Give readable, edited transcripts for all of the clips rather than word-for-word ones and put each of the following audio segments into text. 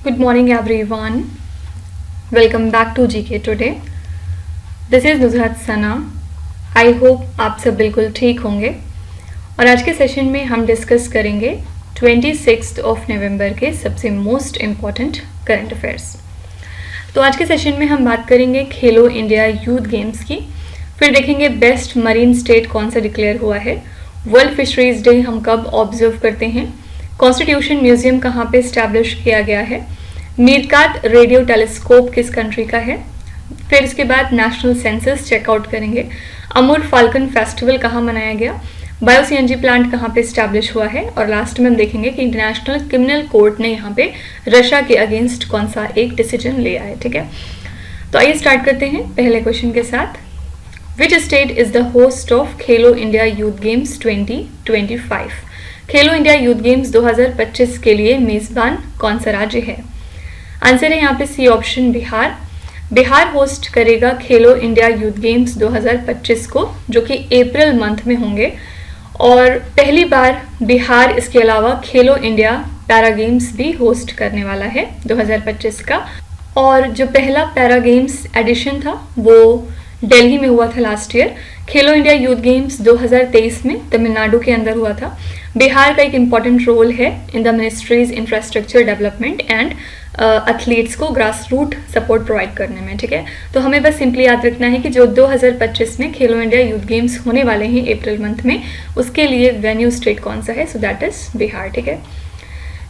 Good morning everyone. Welcome back to GK today. This is नुज़रत Sana. I hope आप सब बिल्कुल ठीक होंगे और आज के सेशन में हम डिस्कस करेंगे 26 नवंबर के सबसे मोस्ट इम्पॉर्टेंट करंट अफेयर्स. तो आज के सेशन में हम बात करेंगे खेलो इंडिया यूथ गेम्स की, फिर देखेंगे बेस्ट मरीन स्टेट कौन सा डिक्लेयर हुआ है, वर्ल्ड फिशरीज डे हम कब ऑब्जर्व करते हैं, कॉन्स्टिट्यूशन म्यूजियम कहाँ पे इस्टेब्लिश किया गया है, मीरकात रेडियो टेलीस्कोप किस कंट्री का है, फिर इसके बाद नेशनल सेंसस चेकआउट करेंगे, अमूर फाल्कन फेस्टिवल कहाँ मनाया गया, बायो सीएनजी प्लांट कहाँ पे इस्टेब्लिश हुआ है और लास्ट में हम देखेंगे कि इंटरनेशनल क्रिमिनल कोर्ट ने यहाँ पे रशिया के अगेंस्ट कौन सा एक डिसीजन लिया है. ठीक है, तो आइए स्टार्ट करते हैं पहले क्वेश्चन के साथ. Which state is the host of Khelo India youth games 2025? Khelo India youth games 2025 के लिए मेजबान कौन सा राज्य है? आंसर है यहाँ पे C option Bihar. Bihar host करेगा खेलो इंडिया यूथ गेम्स 2025 को, जो कि अप्रैल मंथ में होंगे और पहली बार बिहार इसके अलावा खेलो इंडिया पैरा गेम्स भी होस्ट करने वाला है 2025 का. और जो पहला पैरा गेम्स एडिशन था वो दिल्ली में हुआ था लास्ट ईयर. खेलो इंडिया यूथ गेम्स 2023 में तमिलनाडु के अंदर हुआ था. बिहार का एक इम्पॉर्टेंट रोल है in the ministries infrastructure development and athletes को ग्रास रूट सपोर्ट प्रोवाइड करने में. ठीक है, तो हमें बस सिंपली याद रखना है कि जो 2025 में खेलो इंडिया यूथ गेम्स होने वाले हैं अप्रैल मंथ में, उसके लिए वेन्यू स्टेट कौन सा है, सो दैट इज बिहार. ठीक है,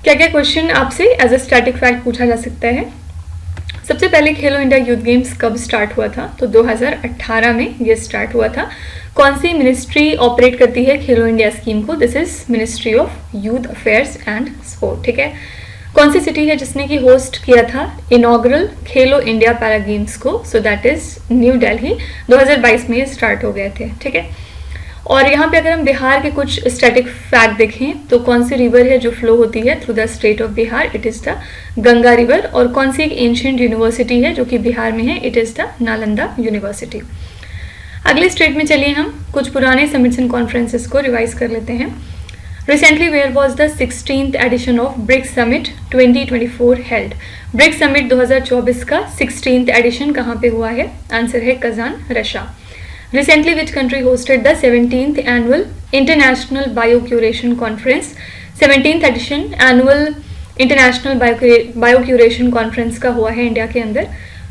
क्या क्या क्वेश्चन आपसे एज अ स्टैटिक फैक्ट पूछा जा सकता है. सबसे पहले खेलो इंडिया यूथ गेम्स कब स्टार्ट हुआ था? तो 2018 में ये स्टार्ट हुआ था. कौन सी मिनिस्ट्री ऑपरेट करती है खेलो इंडिया स्कीम को? This is ministry of youth affairs and sport. ठीक है, कौन सी सिटी है जिसने की होस्ट किया था इनॉग्रल खेलो इंडिया पैरा गेम्स को? सो दैट इज न्यू दिल्ली. 2022 में ये स्टार्ट हो गए थे. ठीक है, और यहाँ पे अगर हम बिहार के कुछ स्टैटिक फैक्ट देखें तो कौन सी रिवर है जो फ्लो होती है through the state of Bihar? It is the Ganga river. और कौन सी एक एंशियंट यूनिवर्सिटी है जो कि बिहार में है? It is the Nalanda university. अगले स्टेट में चलिए हम कुछ पुराने समिट्स एंड कॉन्फ्रेंसेस को रिवाइज कर लेते हैं. Recently where was the 16th edition of BRICS summit 2024 held? BRICS summit 2024 का 16th एडिशन कहाँ पे हुआ है? आंसर है Kazan, Russia. Recently, which country hosted the 17th annual International Biocuration Conference? 17th edition annual International Biocuration Conference का हुआ है India के अंदर.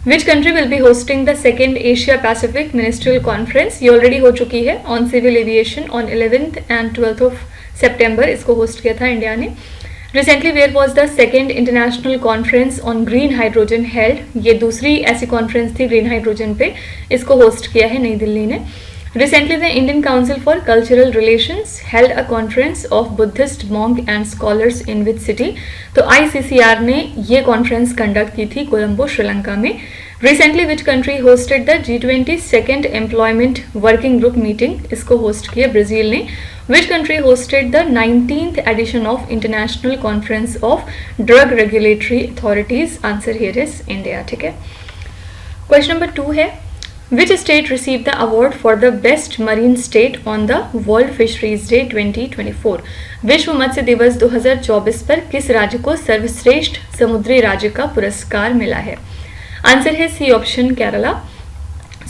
Which country will be hosting the second Asia Pacific Ministerial Conference? ये already हो चुकी है on civil aviation on 11th and 12th of September. इसको होस्ट किया था इंडिया ने. Recently, where was the second international conference on green hydrogen held? ये दूसरी ऐसी कॉन्फ्रेंस थी ग्रीन हाइड्रोजन पे, इसको होस्ट किया है नई दिल्ली ने. Recently, the Indian Council for Cultural Relations held a conference of Buddhist monk and scholars in which city? तो ICCR ने ये कॉन्फ्रेंस कंडक्ट की थी कोलंबो, श्रीलंका में. Recently, which country hosted the G20 second employment working group meeting? इसको host किया Brazil ने. Which country hosted the 19th edition of International Conference of Drug Regulatory Authorities? Answer here is India. ठीक है, question number 2 है Which state received the award for the best marine state on the World Fisheries Day 2024? विश्व मत्स्य दिवस 2024 पर किस राज्य को सर्वश्रेष्ठ समुद्री राज्य का पुरस्कार मिला है? आंसर है सी ऑप्शन, केरला.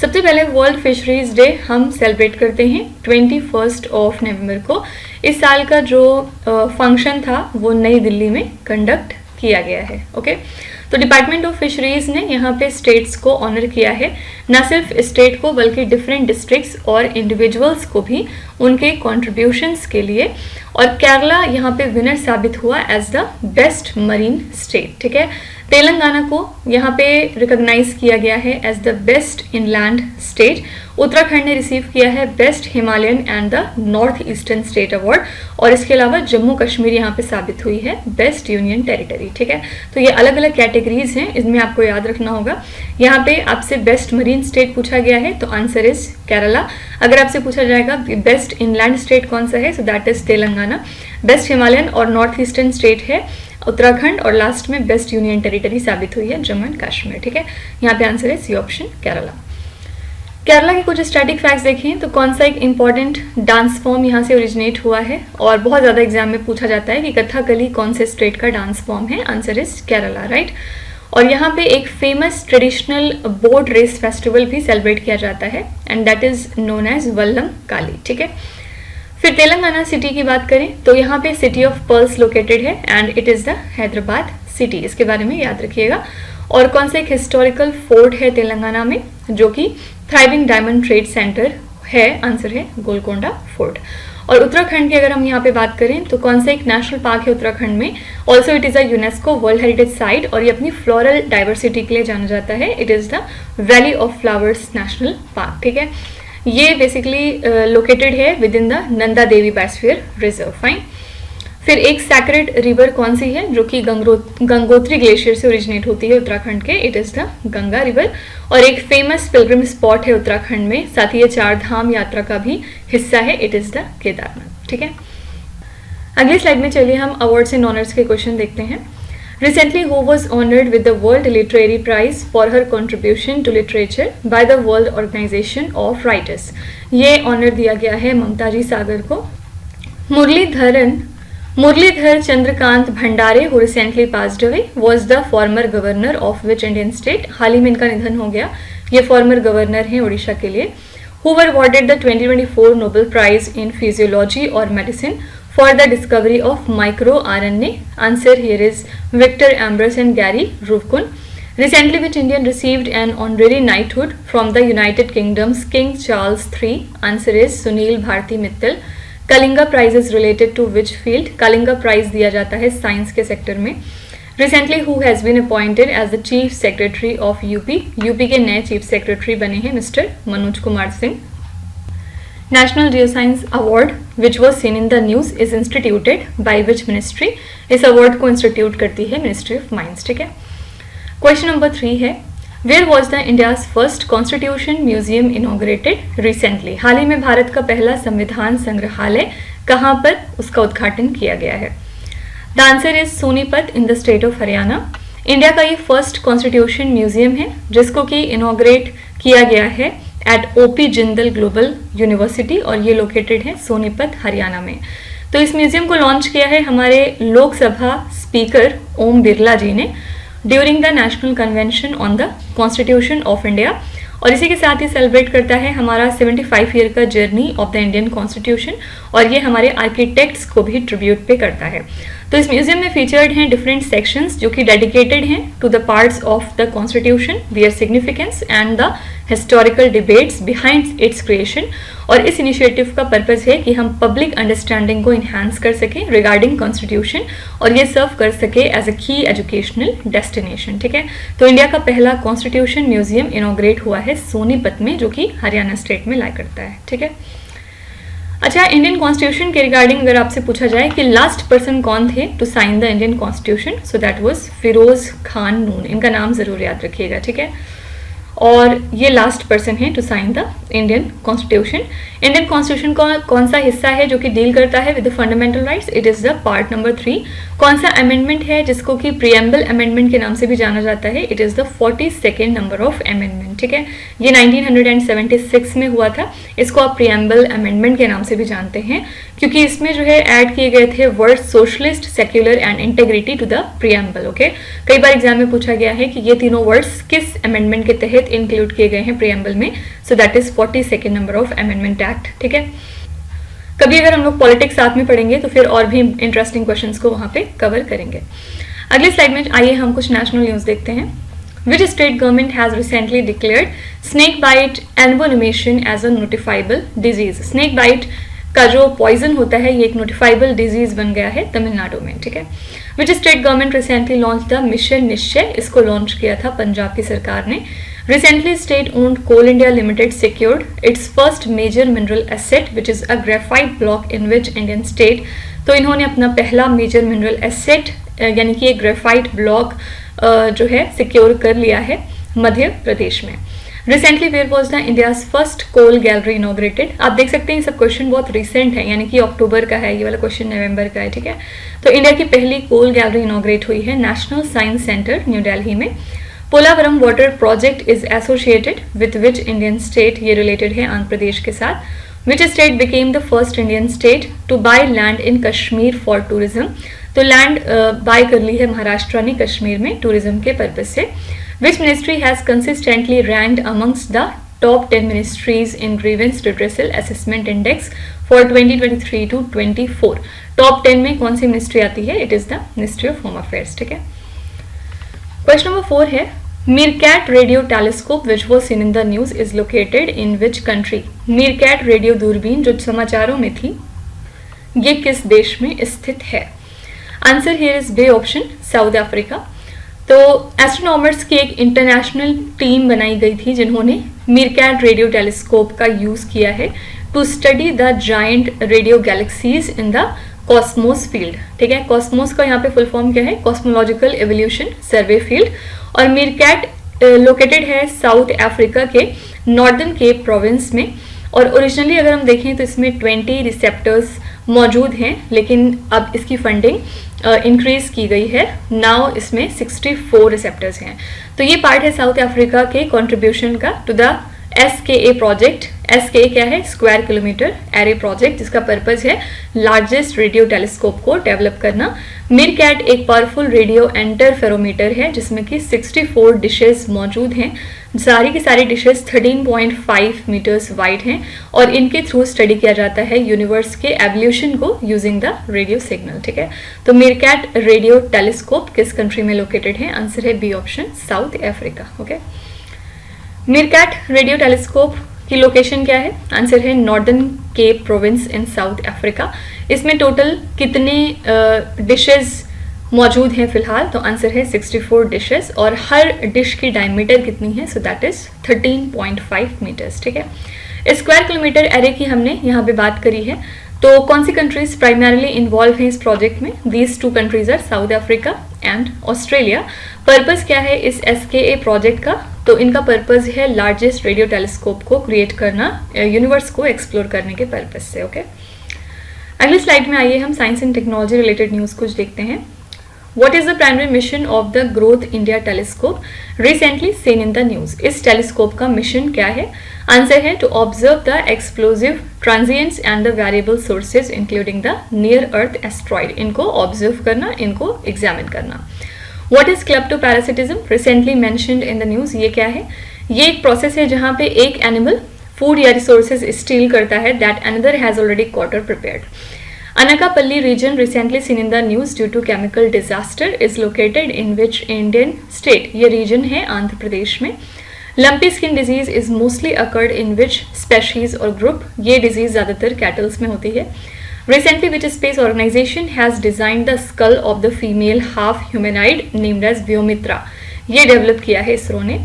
सबसे पहले वर्ल्ड फिशरीज डे हम सेलिब्रेट करते हैं 21 नवंबर को. इस साल का जो फंक्शन था वो नई दिल्ली में कंडक्ट किया गया है. ओके, तो डिपार्टमेंट ऑफ फिशरीज ने यहाँ पे स्टेट्स को ऑनर किया है, न सिर्फ स्टेट को बल्कि डिफरेंट डिस्ट्रिक्ट्स और इंडिविजुअल्स को भी उनके कॉन्ट्रीब्यूशंस के लिए. और केरला यहाँ पे विनर साबित हुआ as the best marine state. ठीक है, तेलंगाना को यहाँ पे रिकॉग्नाइज किया गया है as the best inland state. Uttarakhand ने रिसीव किया है best Himalayan and the north eastern state award. और इसके अलावा जम्मू कश्मीर यहाँ पे साबित हुई है बेस्ट यूनियन टेरिटरी. ठीक है, तो ये अलग अलग कैटेगरीज हैं, इसमें आपको याद रखना होगा. यहाँ पे आपसे बेस्ट मरीन स्टेट पूछा गया है तो आंसर इज केरला. अगर आपसे पूछा जाएगा बेस्ट इनलैंड स्टेट कौन सा है, so that is Telangana. Best Himalayan और नॉर्थ ईस्टर्न स्टेट है उत्तराखंड और लास्ट में बेस्ट यूनियन टेरिटरी साबित हुई है जम्मू एंड कश्मीर. ठीक है, यहाँ पे आंसर है सी ऑप्शन, केरला. केरला के कुछ स्टैटिक फैक्ट्स देखें तो कौन सा एक इम्पॉर्टेंट डांस फॉर्म यहाँ से ओरिजिनेट हुआ है, और बहुत ज़्यादा एग्जाम में पूछा जाता है कि कथकली कौन से स्टेट का डांस फॉर्म है, आंसर इज केरला, राइट। और यहाँ पे एक famous traditional boat race festival भी सेलिब्रेट किया जाता है and that is known as Vallam Kali, ठीक है। फिर तेलंगाना सिटी की बात करें तो यहाँ पे सिटी ऑफ पर्ल्स लोकेटेड है and it is the Hyderabad city, इसके बारे में याद रखिएगा। और कौन सा एक हिस्टोरिकल फोर्ट है तेलंगाना में जो कि थ्राइविंग डायमंड ट्रेड सेंटर है, आंसर है गोलकोंडा फोर्ट। और उत्तराखंड की अगर हम यहाँ पे बात करें तो कौन सा एक नेशनल पार्क है उत्तराखंड में, also it is a UNESCO world heritage site और ये अपनी फ्लोरल डाइवर्सिटी के लिए जाना जाता है, it is the valley of flowers national park, ठीक है। ये बेसिकली लोकेटेड है with in the Nanda Devi biosphere reserve, fine. फिर एक सैक्रेड रिवर कौन सी है जो कि गंगोत्री ग्लेशियर से ओरिजिनेट होती है उत्तराखंड के, it is the Ganga river. और एक फेमस पिलग्रिम स्पॉट है उत्तराखंड में, साथ ही ये 4 धाम यात्रा का भी हिस्सा है, इट इज़ द केदारनाथ, ठीक है। अगली स्लाइड में चलिए हम अवार्ड्स एंड ऑनर्स के क्वेश्चन देखते हैं। Recently, who was honored with the World Literary Prize for her contribution to literature by the World Organization of Writers? ये ऑनर दिया गया है ममताजी सागर को। मुरलीधर चंद्रकांत भंडारे who recently passed away was the former governor of which Indian state? हाल ही में इनका निधन हो गया, ये फॉर्मर गवर्नर हैं उड़ीसा के लिए। Who were awarded the 2024 Nobel Prize in Physiology or Medicine for the discovery of microRNA? Answer here is Victor Ambros and Gary Ruvkun. Recently, which Indian received an honorary knighthood from the United Kingdom's King Charles III? Answer is Sunil Bharti Mittal. Kalinga Prize is related to which field? Kalinga Prize दिया जाता है science के sector में। Recently, who has been appointed as the Chief Secretary of UP? UP के नए chief secretary बने हैं mister Manoj Kumar Singh. National Geoscience Award which was seen in the news is instituted by which ministry? इस award को institute करती है ministry of mines, ठीक है। क्वेश्चन नंबर 3 है Where was the India's first Constitution Museum inaugurated recently? हाल ही में भारत का पहला संविधान संग्रहालय कहाँ पर उसका उद्घाटन किया गया है? The answer is Sonipat in the state of Haryana. India का ये फर्स्ट कॉन्स्टिट्यूशन म्यूजियम है जिसको कि इनॉग्रेट किया गया है at OP Jindal global university और ये लोकेटेड है सोनीपत हरियाणा में। तो इस म्यूजियम को लॉन्च किया है हमारे लोकसभा स्पीकर ओम बिरला जी ने during the national convention on the constitution of India, और इसी के साथ ही सेलिब्रेट करता है हमारा 75 ईयर का journey of the Indian constitution, और ये हमारे आर्किटेक्ट्स को भी ट्रिब्यूट पे करता है। तो इस म्यूजियम में फीचर्ड हैं डिफरेंट सेक्शंस जो कि डेडिकेटेड हैं to the parts of the constitution, their significance and the historical debates behind its creation. और इस इनिशिएटिव का पर्पस है कि हम पब्लिक अंडरस्टैंडिंग को इन्हांस कर सकें रिगार्डिंग कॉन्स्टिट्यूशन और ये सर्व कर सके एज अ की एजुकेशनल डेस्टिनेशन, ठीक है। तो इंडिया का पहला कॉन्स्टिट्यूशन म्यूजियम इनॉग्रेट हुआ है सोनीपत में जो कि हरियाणा स्टेट में लाई करता है, ठीक है। अच्छा, इंडियन कॉन्स्टिट्यूशन के रिगार्डिंग अगर आपसे पूछा जाए कि लास्ट पर्सन कौन थे to sign the Indian constitution, so that was Firoz Khan Noon. इनका नाम जरूर याद रखिएगा, ठीक है। और ये लास्ट पर्सन है to sign the Indian constitution. Indian constitution का कौन सा हिस्सा है जो कि डील करता है with the fundamental rights? It is the part number 3। कौन सा अमेंडमेंट है जिसको कि प्रीएम्बल अमेंडमेंट के नाम से भी जाना जाता है? It is the 42nd number of amendment, ठीक है। ये 1976 में हुआ था, इसको आप प्रीएम्बल अमेंडमेंट के नाम से भी जानते हैं क्योंकि इसमें जो है ऐड किए गए थे word socialist, secular and integrity to the preamble, okay. कई बार एग्जाम में पूछा गया है कि ये तीनों वर्ड्स किस अमेंडमेंट के तहत इंक्लूड किए गए हैं प्रीएम्बल में, सो that is 42nd number of amendment act, ठीक है। कभी अगर हम लोग पॉलिटिक्स साथ में पढ़ेंगे तो फिर और भी इंटरेस्टिंग क्वेश्चंस को वहां पे कवर करेंगे। अगली स्लाइड में आइए हम कुछ नेशनल न्यूज देखते हैं। Which state government has recently declared snake bite envenomation as a notifiable disease? Snake bite का जो पॉइजन होता है ये एक नोटिफाइबल डिजीज बन गया है तमिलनाडु में, ठीक है। Which state government recently launched the mission निश्चय? इसको लॉन्च किया था पंजाब की सरकार ने। Recently, state-owned Coal India Limited secured its first major mineral asset, which is a graphite block in which Indian state. तो इन्होंने अपना पहला मेजर मिनरल एसेट यानी कि एक ग्रेफाइट ब्लॉक जो है सिक्योर कर लिया है मध्य प्रदेश में। Recently where was the India's first coal gallery inaugurated? आप देख सकते हैं सब क्वेश्चन बहुत रिसेंट है, यानी कि अक्टूबर का है, ये वाला क्वेश्चन नवंबर का है, ठीक है। तो इंडिया की पहली कोल गैलरी इनॉग्रेट हुई है national science centre New Delhi में। Polavaram water project is associated with which Indian state, ये रिलेटेड है आंध्र प्रदेश के साथ। Which state became the first Indian state to buy land in Kashmir for tourism, तो लैंड बाय कर ली है महाराष्ट्र ने कश्मीर में टूरिज्म के पर्पज से। Which ministry has consistently ranked amongst the top 10 ministries in grievance redressal assessment index for 2023 to 24, top 10 में कौन सी मिनिस्ट्री आती है? It is the ministry of home affairs. ठीक है, क्वेश्चन नंबर 4 है MeerKAT radio telescope which was seen in the news is located in which country. MeerKAT radio दूरबीन जो समाचारों में थी, ये किस देश में स्थित है? Answer here is B option, South Africa. तो एस्ट्रोनॉमर्स की एक इंटरनेशनल टीम बनाई गई थी जिन्होंने मीरकैट रेडियो टेलीस्कोप का यूज किया है to study the giant radio galaxies in the COSMOS field. ठीक है, कॉस्मोस का यहाँ पे फुल फॉर्म क्या है? कॉस्मोलॉजिकल एवोल्यूशन सर्वे फील्ड। और मीरकैट लोकेटेड है साउथ अफ्रीका के नॉर्दर्न केप प्रोविंस में। और ओरिजिनली अगर हम देखें तो इसमें 20 रिसेप्टर्स मौजूद हैं, लेकिन अब इसकी फंडिंग इंक्रीज की गई है। नाउ इसमें 64 रिसेप्टर्स हैं। तो ये पार्ट है साउथ अफ्रीका के कंट्रीब्यूशन का to the SKA project. SKA क्या है? स्क्वायर किलोमीटर एरे प्रोजेक्ट, जिसका पर्पज है लार्जेस्ट रेडियो टेलीस्कोप को डेवलप करना। मीरकैट एक पावरफुल रेडियो इंटरफेरोमीटर है जिसमें कि 64 डिशेस मौजूद हैं। सारी की सारी डिशेस 13.5 मीटर्स वाइड हैं और इनके थ्रू स्टडी किया जाता है यूनिवर्स के एवोल्यूशन को यूजिंग द रेडियो सिग्नल। ठीक है, तो मीरकैट रेडियो टेलीस्कोप किस कंट्री में लोकेटेड है? आंसर है B option, South Africa. Okay, MeerKAT radio telescope की लोकेशन क्या है? आंसर है northern cape province in South Africa. इसमें टोटल कितने डिशेस मौजूद हैं फिलहाल? तो आंसर है 64 डिशेस और हर डिश की डायमीटर कितनी है? So that is 13.5 metres. ठीक है, स्क्वायर किलोमीटर एरे की हमने यहाँ पे बात करी है। तो कौन सी कंट्रीज प्राइमरीली इन्वॉल्व हैं इस प्रोजेक्ट में? These 2 countries are South Africa and Australia. Purpose क्या है इस SKA प्रोजेक्ट का? तो इनका पर्पस है लार्जेस्ट रेडियो टेलीस्कोप को क्रिएट करना, यूनिवर्स को एक्सप्लोर करने के पर्पस से। ओके, अगली स्लाइड में आइए हम science and technology related news कुछ देखते हैं। What is the primary mission of the Growth India Telescope recently seen in the news? इस टेलीस्कोप का मिशन क्या है? आंसर है to observe the explosive transients and the variable sources including the near earth asteroid. इनको observe करना, इनको examine करना। What is kleptoparasitism? Recently mentioned in the news. ये क्या है? ये एक प्रोसेस है जहाँ पे एक एनिमल फूड या रिसोर्सेज स्टील करता है that another has already quarter prepared. Anakapalli region recently seen in the news due to chemical disaster is located in which Indian state? ये region है आंध्र प्रदेश में। Lumpy skin disease is mostly occurred in which species or group? ये disease ज़्यादातर cattles में होती है। Recently, which space organization has designed the skull of the female half humanoid named as Vyomitra? ये develop किया है इसरो ने।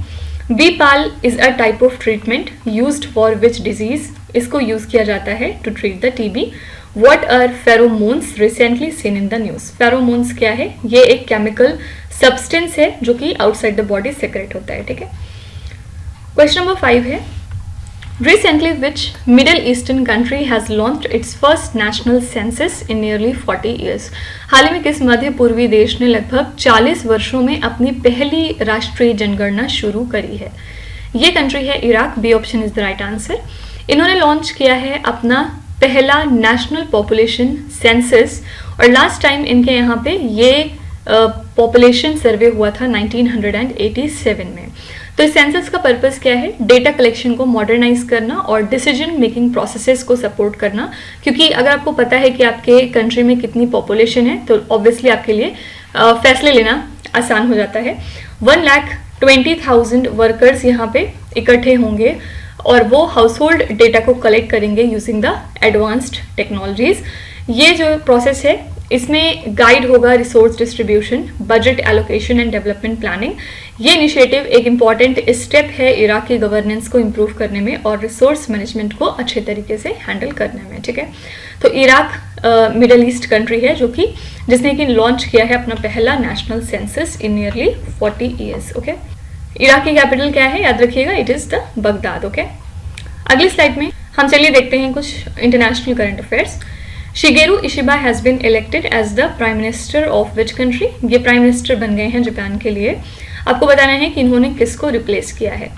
Bpal is a type of treatment used for which disease? इसको यूज किया जाता है to treat the TB। What are pheromones recently seen in the news? Pheromones क्या है? ये एक केमिकल सब्सटेंस है जो कि आउटसाइड द बॉडी सेक्रेट होता है। ठीक है, क्वेश्चन नंबर 5 है Recently, which Middle Eastern country has launched its first national census in nearly 40 years? हाल ही में किस मध्य पूर्वी देश ने लगभग 40 वर्षों में अपनी पहली राष्ट्रीय जनगणना शुरू करी है? ये कंट्री है Iraq. B option is the right answer. इन्होंने लॉन्च किया है अपना पहला नेशनल पॉपुलेशन सेंसस और लास्ट टाइम इनके यहाँ पे ये पॉपुलेशन सर्वे हुआ था 1987 में। तो इस सेंसस का पर्पस क्या है? डेटा कलेक्शन को मॉडर्नाइज करना और डिसीजन मेकिंग प्रोसेसेस को सपोर्ट करना, क्योंकि अगर आपको पता है कि आपके कंट्री में कितनी पॉपुलेशन है तो ऑब्वियसली आपके लिए फैसले लेना आसान हो जाता है। 1,20,000 वर्कर्स यहाँ पे इकट्ठे होंगे और वो हाउस होल्ड डेटा को कलेक्ट करेंगे यूजिंग द एडवांस्ड टेक्नोलॉजीज। ये जो प्रोसेस है इसमें गाइड होगा resource distribution, budget allocation and development planning. ये इनिशिएटिव एक इम्पॉर्टेंट स्टेप है इराक की गवर्नेंस को इम्प्रूव करने में और रिसोर्स मैनेजमेंट को अच्छे तरीके से हैंडल करने में। ठीक है, तो इराक मिडल ईस्ट कंट्री है जो कि जिसने कि लॉन्च किया है अपना पहला national census in nearly 40 years. Okay, Iraq की कैपिटल क्या है? याद रखिएगा, it is the Baghdad. Okay, अगली स्लाइड में हम चलिए देखते हैं कुछ international current affairs. Shigeru Ishiba has been elected as the prime minister of which country? ये प्राइम मिनिस्टर बन गए हैं जापान के लिए। आपको बताना है कि इन्होंने किसको रिप्लेस किया है।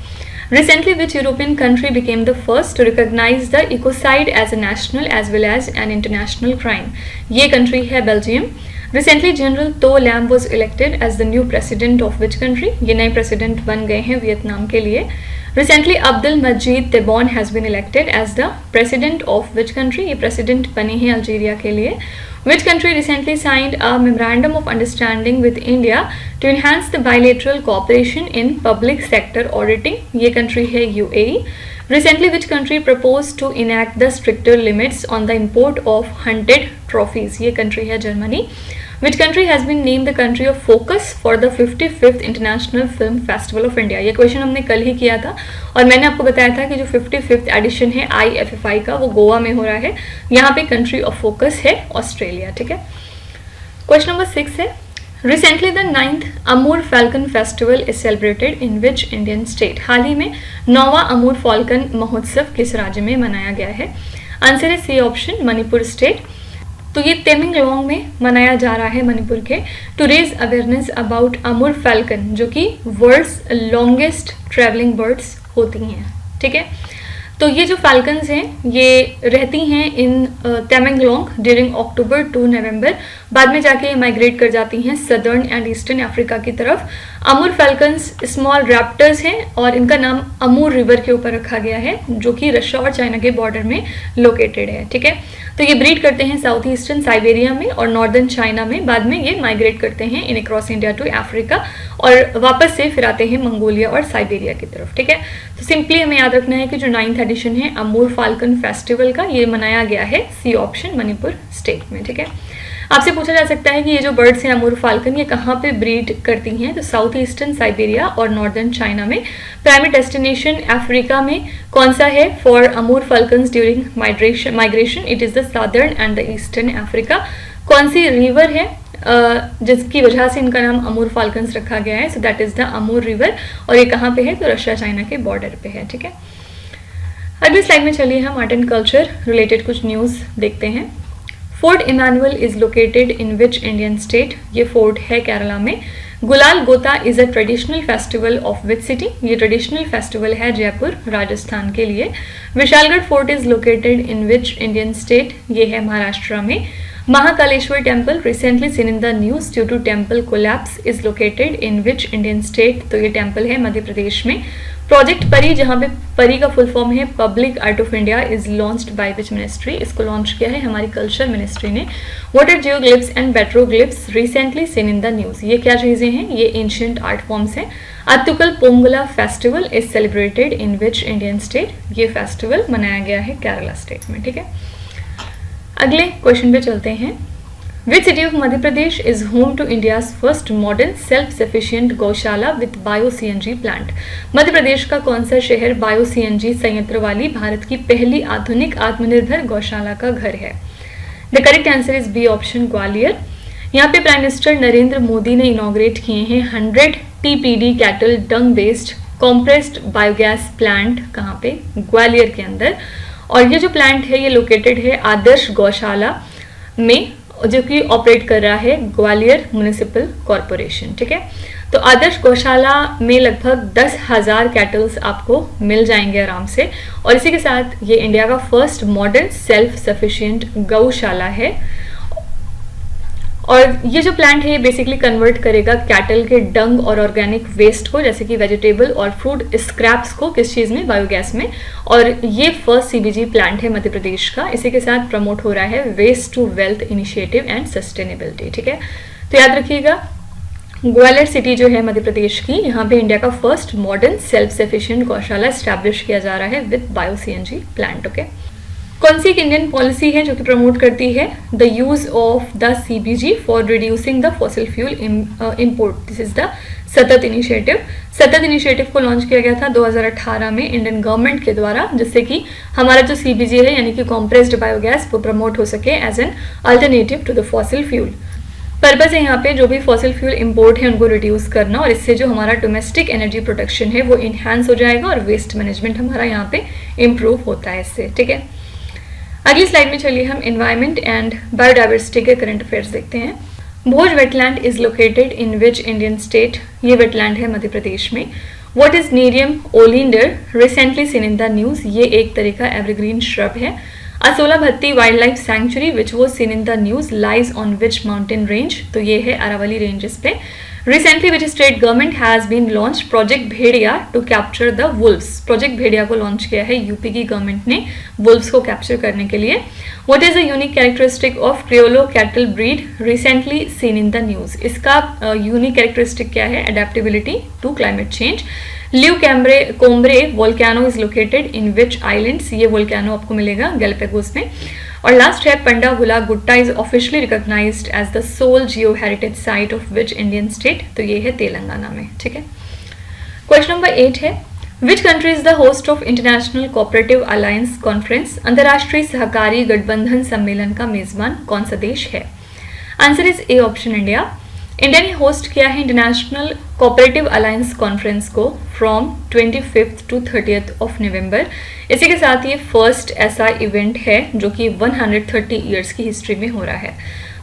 Recently, which European country became the first to recognize the ecocide as a national as well as an international crime? ये country है Belgium. Recently, General To Lam was elected as the new president of which country? ये नए president बन गए हैं Vietnam के लिए। Recently, Abdel Majid Tebboune has been elected as the president of which country? ये president बने हैं अल्जीरिया के लिए। Which country recently signed a memorandum of understanding with India to enhance the bilateral cooperation in public sector auditing? ये country है UAE. Recently, which country proposed to enact the stricter limits on the import of hunted trophies? ये country है Germany. Which country has been named the country of focus for the 55th International Film Festival of India? ये question हमने कल ही किया था और मैंने आपको बताया था कि जो 55th एडिशन है IFFI का वो गोवा में हो रहा है। यहाँ पे कंट्री ऑफ फोकस है ऑस्ट्रेलिया। ठीक है, क्वेश्चन नंबर 6 है Recently the 9th Amur Falcon Festival is celebrated in which Indian state? हाल ही में 9वां अमूर फाल्कन महोत्सव किस राज्य में मनाया गया है? आंसर है सी ऑप्शन, मणिपुर स्टेट। तो ये तेमिंगलोंग में मनाया जा रहा है मणिपुर के, to raise awareness about Amur falcon जो कि वर्ल्ड्स लॉन्गेस्ट ट्रैवलिंग बर्ड्स होती हैं। ठीक है, तो ये जो फैल्कन्स हैं ये रहती हैं इन तेमिंगलोंग ड्यूरिंग अक्टूबर टू नवंबर, बाद में जाके माइग्रेट कर जाती हैं सदर्न एंड ईस्टर्न अफ्रीका की तरफ। अमूर फैल्कन्स स्मॉल रैप्टर्स हैं और इनका नाम अमूर रिवर के ऊपर रखा गया है जो कि रशिया और चाइना के बॉर्डर में लोकेटेड है। ठीक है, तो ये ब्रीड करते हैं साउथ ईस्टर्न साइबेरिया में और नॉर्दर्न चाइना में, बाद में ये माइग्रेट करते हैं in across India to Africa और वापस से फिर आते हैं मंगोलिया और साइबेरिया की तरफ। ठीक है, तो सिंपली हमें याद रखना है कि जो 9th एडिशन है अमूर फाल्कन फेस्टिवल का, ये मनाया गया है सी ऑप्शन मणिपुर स्टेट में। ठीक है, आपसे पूछा जा सकता है कि ये जो बर्ड्स हैं अमूर फाल्कन ये कहाँ पे ब्रीड करती हैं? तो साउथ ईस्टर्न साइबेरिया और नॉर्दर्न चाइना में। प्राइमरी डेस्टिनेशन अफ्रीका में कौन सा है for Amur falcons during migration? It is the southern and the eastern Africa. कौन सी रिवर है जिसकी वजह से इनका नाम अमूर फाल्कन्स रखा गया है? So that is the Amur river और ये कहाँ पे है? तो रशिया चाइना के बॉर्डर पे है। ठीक है, अगली स्लाइड में चलिए हम आर्ट एंड कल्चर रिलेटेड कुछ न्यूज़ देखते हैं। Fort Emmanuel is located in which Indian state? ये फोर्ट है केरला में। Gulal Gota is a traditional festival of which city? ये ट्रेडिशनल फेस्टिवल है जयपुर राजस्थान के लिए। Vishalgad fort is located in which Indian state? ये है महाराष्ट्र में। Mahakaleshwar temple recently seen in the news due to temple collapse is located in which Indian state? तो ये temple है मध्य प्रदेश में। प्रोजेक्ट परी, जहाँ पे परी का फुल फॉर्म है public art of India, is launched by which ministry? इसको लॉन्च किया है हमारी कल्चर मिनिस्ट्री ने। What are geoglyphs and petroglyphs recently seen in the news? ये क्या चीजें हैं? ये एंशिएंट आर्ट फॉर्म्स हैं। Attukal Pongala festival is celebrated in which Indian state? ये फेस्टिवल मनाया गया है केरला स्टेट में। ठीक है, अगले क्वेश्चन पे चलते हैं। Which city of Madhya Pradesh is home to India's first modern self-sufficient गौशाला with bio-CNG plant? Madhya Pradesh का कौन सा शहर बायो-CNG संयंत्र वाली भारत की पहली आधुनिक आत्मनिर्भर गौशाला का घर है? The correct answer is B option, Gwalior. यहाँ पे प्राइम मिनिस्टर नरेंद्र मोदी ने इनॉग्रेट किए हैं 100 TPD कैटल डंग बेस्ड कॉम्प्रेस्ड बायोगैस प्लांट। कहाँ पे? ग्वालियर के अंदर। और ये जो प्लांट है ये लोकेटेड है आदर्श गौशाला में जो कि ऑपरेट कर रहा है ग्वालियर म्युनिसिपल कॉरपोरेशन। ठीक है, तो आदर्श गौशाला में लगभग 10,000 कैटल्स आपको मिल जाएंगे आराम से और इसी के साथ ये इंडिया का फर्स्ट मॉडर्न सेल्फ सफिशिएंट गौशाला है। और ये जो प्लांट है ये बेसिकली कन्वर्ट करेगा कैटल के डंग और ऑर्गेनिक वेस्ट को, जैसे कि वेजिटेबल और फ्रूट स्क्रैप्स को, किस चीज़ में? बायोगैस में। और ये फर्स्ट CBG प्लांट है मध्य प्रदेश का। इसी के साथ प्रमोट हो रहा है waste to wealth initiative and sustainability. ठीक है, तो याद रखिएगा ग्वालियर सिटी जो है मध्य प्रदेश की, यहाँ पे इंडिया का फर्स्ट मॉडर्न सेल्फ सफिशिएंट गौशाला स्टैब्लिश किया जा रहा है विद बायो-CNG प्लांट। ओके, कौन सी एक इंडियन पॉलिसी है जो कि प्रमोट करती है the use of the CBG for reducing the fossil fuel import? This is the सतत इनिशिएटिव। सतत इनिशिएटिव को लॉन्च किया गया था 2018 में इंडियन गवर्नमेंट के द्वारा, जिससे कि हमारा जो CBG है यानी कि कॉम्प्रेस्ड बायोगैस वो प्रमोट हो सके as an alternative to the fossil fuel. Purpose है यहाँ पे जो भी फॉसिल फ्यूल इंपोर्ट है उनको रिड्यूस करना और इससे जो हमारा डोमेस्टिक एनर्जी प्रोडक्शन है वो इन्हांस हो जाएगा और वेस्ट मैनेजमेंट हमारा यहाँ पे इम्प्रूव होता है इससे। ठीक है, अगली स्लाइड में चलिए हम एनवायरमेंट एंड बायोडाइवर्सिटी के करंट अफेयर्स देखते हैं। Bhoj wetland is located in which Indian state? ये वेटलैंड है मध्य प्रदेश में। What is nerium oleander recently seen in the news? ये एक तरह का एवरग्रीन श्रब है। Asola Bhatti wild life sanctuary which was seen in the news lies on which mountain range? तो ये है अरावली रेंजेस पे। Recently, which state government has been launched Project Bhediya to capture the wolves? Project Bhediya को लॉन्च किया है UP की government ने wolves को कैप्चर करने के लिए। What is the unique characteristic of Criollo cattle breed recently seen in the news? इसका यूनिक कैरेक्टरिस्टिक क्या है? Adaptability to climate change. La Cumbre volcano is located in which islands? ये volcano आपको मिलेगा गैलापागोस में। और लास्ट है Pandavula Gutta is officially recognised as the sole geo heritage site of which Indian state? तो ये है तेलंगाना में। ठीक है। क्वेश्चन नंबर 8 है विच country is the host of international cooperative alliance conference? अंतर्राष्ट्रीय सहकारी गठबंधन सम्मेलन का मेजबान कौन सा देश है? Answer is A option India. India ने होस्ट किया है इंटरनेशनल कोऑपरेटिव अलायंस कॉन्फ्रेंस को फ्रॉम 25 to 30 ऑफ नवंबर। इसी के साथ ये फर्स्ट ऐसा इवेंट है जो कि 130 ईयर्स की हिस्ट्री में हो रहा है।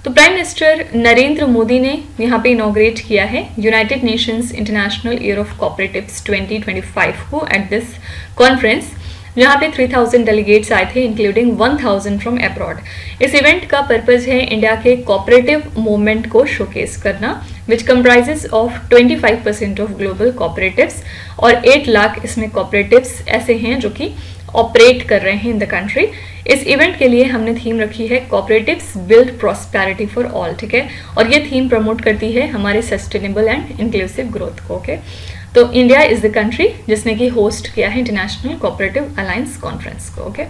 तो प्राइम मिनिस्टर नरेंद्र मोदी ने यहाँ पे इनॉग्रेट किया है United Nations international year of cooperatives 2025 को एट दिस कॉन्फ्रेंस, जहाँ पे 3000 डेलीगेट्स आए थे इंक्लूडिंग 1000 फ्रॉम अब्रॉड। इस इवेंट का पर्पज है इंडिया के कोऑपरेटिव मूवमेंट को शोकेस करना विच comprises of 25% of global cooperatives और 8 लाख इसमें कोऑपरेटिव्स ऐसे हैं जो कि ऑपरेट कर रहे हैं इन द कंट्री। इस इवेंट के लिए हमने थीम रखी है cooperatives build prosperity for all. ठीक है। और ये थीम प्रमोट करती है हमारे सस्टेनेबल एंड इंक्लूसिव ग्रोथ को। ओके। तो इंडिया इज द कंट्री जिसने कि होस्ट किया है इंटरनेशनल कोऑपरेटिव अलायंस कॉन्फ्रेंस को। ओके।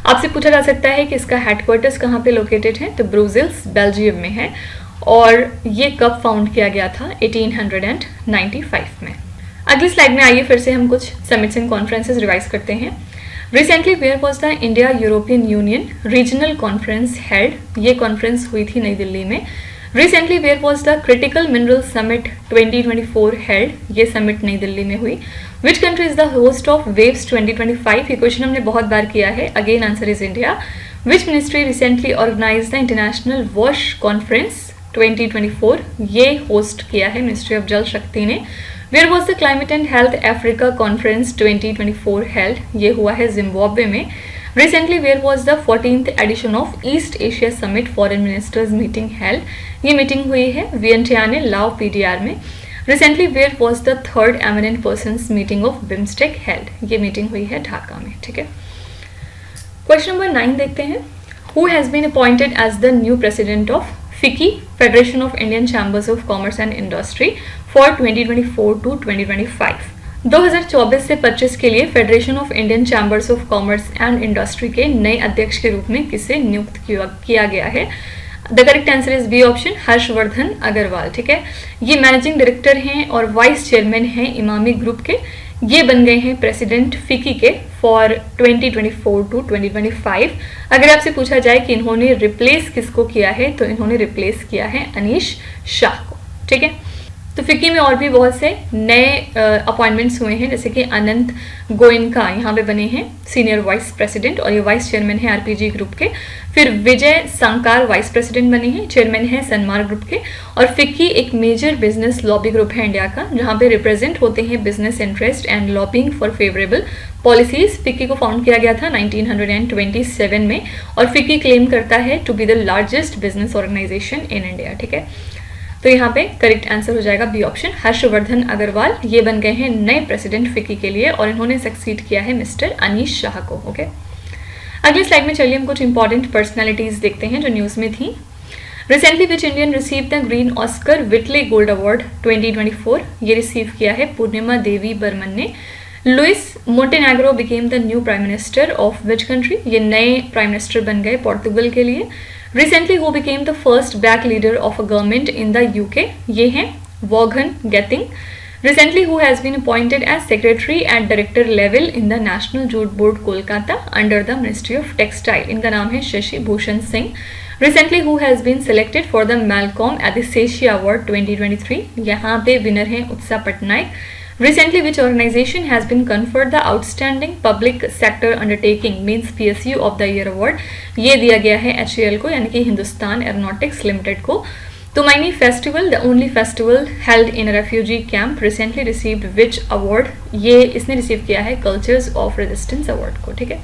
आपसे पूछा जा सकता है कि इसका हेडक्वार्टर्स कहाँ पे लोकेटेड है? तो ब्रुसेल्स बेल्जियम में है। और ये कब फाउंड किया गया था? 1895 में। अगली स्लाइड में आइए फिर से हम कुछ समिट्स एंड कॉन्फ्रेंसेस रिवाइज करते हैं। Recently where was the India European union regional conference held? ये कॉन्फ्रेंस हुई थी नई दिल्ली में। Recently where was the critical mineral summit 2024 held? ये समिट नई दिल्ली में हुई। Which country is the host of वेव्स 2025? ये क्वेश्चन हमने बहुत बार किया है। Again answer is India. Which ministry recently organise the international वॉश कॉन्फ्रेंस 2024? ये होस्ट किया है मिनिस्ट्री ऑफ जल शक्ति ने। Where was the climate and health Africa conference 2024 held? ये हुआ है जिम्बाब्वे में। Recently, where was the 14th edition of East Asia Summit Foreign Ministers meeting held? ये मीटिंग हुई है वियंटियाने लाओ पीडीआर में। Recently, where was the third eminent persons meeting of BIMSTEC held? ये मीटिंग हुई है ढाका में। ठीक है। क्वेश्चन नंबर 9 देखते हैं। Who has been appointed as the new president of FICCI, Federation of Indian Chambers of Commerce and Industry for 2024 to 2025? 2024 से 25 के लिए federation of Indian chambers of commerce and industry के नए अध्यक्ष के रूप में किसे नियुक्त किया गया है? The correct answer is B option Harshvardhan Agrawal. ठीक है। ये मैनेजिंग डायरेक्टर हैं और वाइस चेयरमैन हैं इमामी ग्रुप के। ये बन गए हैं प्रेसिडेंट फिकी के फॉर 2024 टू 2025। अगर आपसे पूछा जाए कि इन्होंने रिप्लेस किसको किया है तो इन्होंने रिप्लेस किया है अनीश शाह को। ठीक है। तो फिक्की में और भी बहुत से नए अपॉइंटमेंट्स हुए हैं, जैसे कि अनंत गोयनका यहाँ पे बने हैं सीनियर वाइस प्रेसिडेंट और ये वाइस चेयरमैन है आरपीजी ग्रुप के। फिर विजय संकार वाइस प्रेसिडेंट बने हैं, चेयरमैन है सनमार ग्रुप के। और फिक्की एक मेजर बिजनेस लॉबी ग्रुप है इंडिया का, जहाँ पे रिप्रेजेंट होते हैं business interest and lobbying for favourable policies. FICCI को फाउंड किया गया था 1927 में और फिक्की क्लेम करता है to be the largest business organisation in India. ठीक है। तो यहाँ पे करेक्ट आंसर हो जाएगा बी ऑप्शन हर्षवर्धन अग्रवाल। ये बन गए हैं नए प्रेसिडेंट फिक्की के लिए और इन्होंने सक्सीड किया है मिस्टर अनीश शाह को। ओके। अगली स्लाइड में चलिए हम कुछ इंपॉर्टेंट पर्सनालिटीज देखते हैं जो न्यूज में थी। Recently which Indian receive the green Oscar Whitley gold award 2024? ये रिसीव किया है पूर्णिमा देवी बर्मन ने। Luis Montenegro became the new prime minister of which country? ये नए प्राइम मिनिस्टर बन गए पोर्तुगल के लिए। Recently, who became the first black leader of a government in the UK? ये हैं Vaughan Gething. Recently, who has been appointed as secretary at director level in the National Jute Board Kolkata under the Ministry of Textile? इनका नाम है Shashi Bhushan Singh. Recently, who has been selected for the Malcolm Adisesha Award 2023? यहाँ पे winner हैं उत्साह Patnaik. Recently, which organization has been conferred the Outstanding Public Sector Undertaking means PSU of the Year award? ये दिया गया है HAL को, यानी कि हिंदुस्तान एरोनॉटिक्स लिमिटेड को। Tumaini festival, the only festival held in refugee camp, recently received which award? ये इसने रिसीव किया है कल्चर्स ऑफ रेजिस्टेंस अवार्ड को। ठीक है,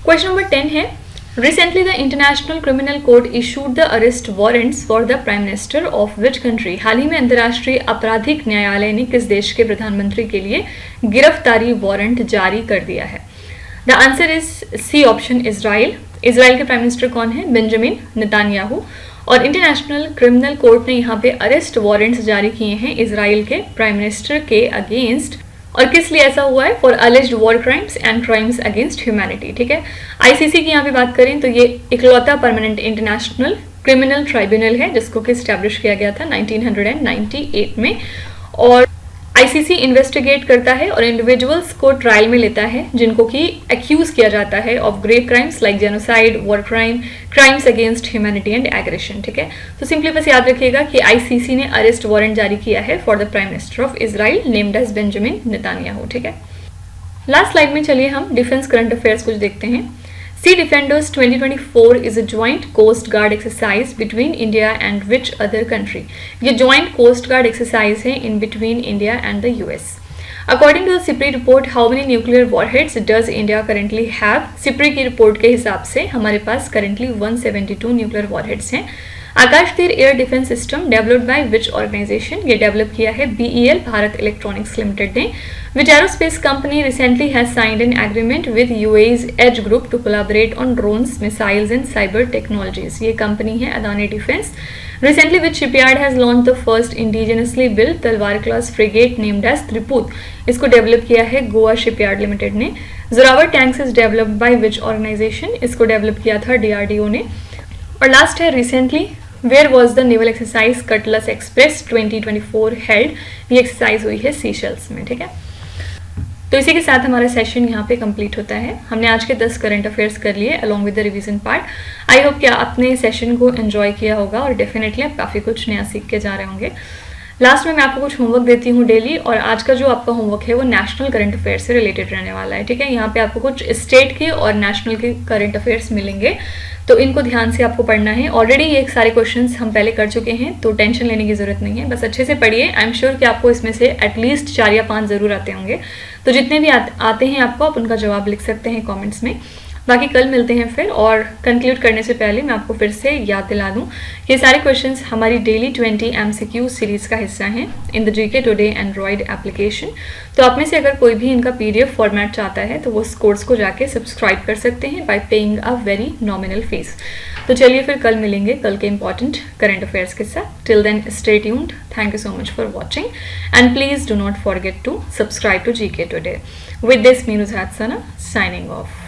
क्वेश्चन नंबर 10 है, Recently, the International Criminal Court issued the arrest warrants for the Prime Minister of which country? हाल ही में अंतर्राष्ट्रीय आपराधिक न्यायालय ने किस देश के प्रधानमंत्री के लिए गिरफ्तारी वारंट जारी कर दिया है? The answer is C option, Israel. Israel के प्राइम मिनिस्टर कौन है? Benjamin Netanyahu. और इंटरनेशनल क्रिमिनल कोर्ट ने यहाँ पे अरेस्ट वारंट्स जारी किए हैं इजराइल के प्राइम मिनिस्टर के अगेंस्ट। और किस लिए ऐसा हुआ है? For alleged war crimes and crimes against humanity. ठीक है, आईसीसी की यहाँ पे बात करें तो ये इकलौता परमानेंट इंटरनेशनल क्रिमिनल ट्राइब्यूनल है जिसको कि स्टैब्लिश किया गया था 1998 में। और आईसीसी इन्वेस्टिगेट करता है और इंडिविजुअल्स को ट्रायल में लेता है जिनको कि एक्यूज किया जाता है of grave crimes like genocide, war crime, crimes against humanity and aggression. ठीक है, तो सिंपली बस याद रखिएगा कि आईसीसी ने अरेस्ट वारंट जारी किया है for the prime minister of Israel named as Benjamin Netanyahu. ठीक है, लास्ट स्लाइड में चलिए हम डिफेंस करंट अफेयर्स कुछ देखते हैं। Sea Defenders 2024 is a joint Coast Guard exercise between India and which other country? ये joint Coast Guard exercise है in between India and the US. According to the SIPRI report, how many nuclear warheads does India currently have? SIPRI की report के हिसाब से हमारे पास currently 172 nuclear warheads हैं। Akash Teer air defence system developed by which organisation? ये develop किया है BEL Bharat electronics limited ने। Which aerospace company recently has signed an agreement with UAE's Edge group to collaborate on drones, missiles and cyber technologies? ये company है Adani defence. Recently, which shipyard has launched the first indigenously built Talwar class frigate named as Triput? इसको develop किया है Goa shipyard limited ने। Zorawar tanks is developed by which organisation? इसको develop किया था DRDO ने। और लास्ट है recently where was the naval exercise Cutlass Express 2024 held? ये एक्सरसाइज हुई है सीशेल्स में। ठीक है, तो इसी के साथ हमारा सेशन यहाँ पे कंप्लीट होता है। हमने आज के 10 करंट अफेयर्स कर लिए along with the revision part. I hope कि आपने सेशन को एंजॉय किया होगा और डेफिनेटली आप काफ़ी कुछ नया सीख के जा रहे होंगे। लास्ट में मैं आपको कुछ होमवर्क देती हूँ डेली, और आज का जो आपका होमवर्क है वो नेशनल करंट अफेयर्स से रिलेटेड रहने वाला है। ठीक है, यहाँ पे आपको कुछ स्टेट के और नेशनल के करंट अफेयर्स मिलेंगे, तो इनको ध्यान से आपको पढ़ना है। ऑलरेडी ये सारे क्वेश्चंस हम पहले कर चुके हैं, तो टेंशन लेने की जरूरत नहीं है, बस अच्छे से पढ़िए। आई एम श्योर कि आपको इसमें से एटलीस्ट 4 या 5 जरूर आते होंगे। तो जितने भी आते हैं आपको, आप उनका जवाब लिख सकते हैं कॉमेंट्स में। बाकी कल मिलते हैं फिर। और कंक्लूड करने से पहले मैं आपको फिर से याद दिला दूं कि सारे क्वेश्चंस हमारी डेली 20 MCQ सीरीज का हिस्सा हैं in the GK today Android application. तो आप में से अगर कोई भी इनका PDF फॉर्मेट चाहता है तो वो उस कोर्स को जाके सब्सक्राइब कर सकते हैं bye paying a very nominal fees. तो चलिए फिर कल मिलेंगे कल के इंपॉर्टेंट करंट अफेयर्स के साथ। Till then stay tuned. Thank you so much for watching and please do not forget to subscribe to GK today. With this me Nuzhat Sana signing off.